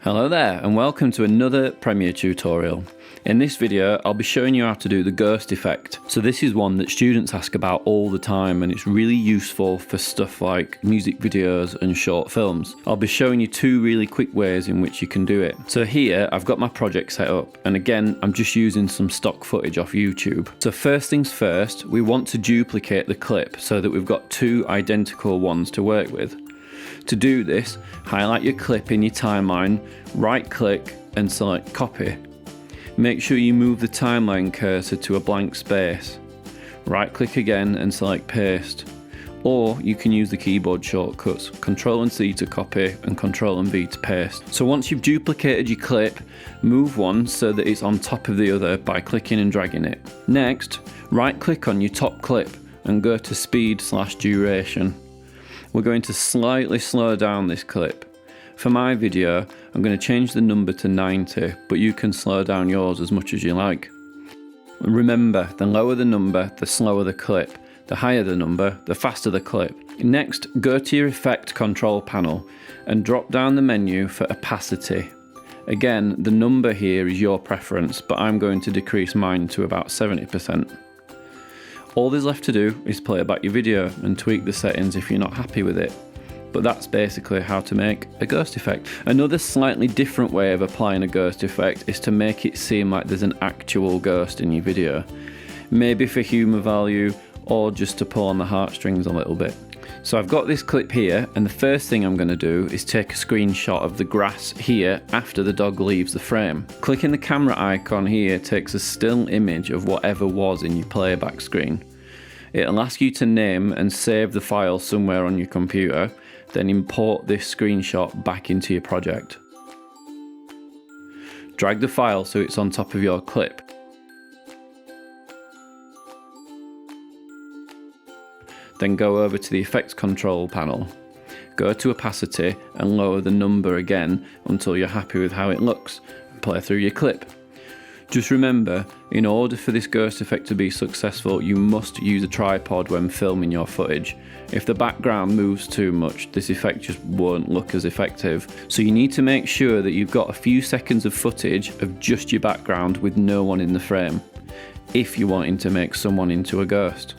Hello there and welcome to another Premiere tutorial. In this video I'll be showing you how to do the ghost effect. So this is one that students ask about all the time and it's really useful for stuff like music videos and short films. I'll be showing you two really quick ways in which you can do it. So here I've got my project set up and again I'm just using some stock footage off YouTube. So first things first, we want to duplicate the clip so that we've got two identical ones to work with. To do this, highlight your clip in your timeline, right click and select copy. Make sure you move the timeline cursor to a blank space. Right click again and select paste. Or you can use the keyboard shortcuts, Ctrl and C to copy and Ctrl and V to paste. So once you've duplicated your clip, move one so that it's on top of the other by clicking and dragging it. Next, right click on your top clip and go to speed/duration. We're going to slightly slow down this clip. For my video, I'm going to change the number to 90, but you can slow down yours as much as you like. Remember, the lower the number, the slower the clip. The higher the number, the faster the clip. Next, go to your Effect control panel and drop down the menu for Opacity. Again, the number here is your preference, but I'm going to decrease mine to about 70%. All there's left to do is play back your video and tweak the settings if you're not happy with it. But that's basically how to make a ghost effect. Another slightly different way of applying a ghost effect is to make it seem like there's an actual ghost in your video. Maybe for humour value or just to pull on the heartstrings a little bit. So I've got this clip here and the first thing I'm going to do is take a screenshot of the grass here after the dog leaves the frame. Clicking the camera icon here takes a still image of whatever was in your playback screen. It'll ask you to name and save the file somewhere on your computer, then import this screenshot back into your project. Drag the file so it's on top of your clip. Then go over to the Effects control panel. Go to Opacity and lower the number again until you're happy with how it looks and play through your clip. Just remember, in order for this ghost effect to be successful, you must use a tripod when filming your footage. If the background moves too much, this effect just won't look as effective. So you need to make sure that you've got a few seconds of footage of just your background with no one in the frame, if you're wanting to make someone into a ghost.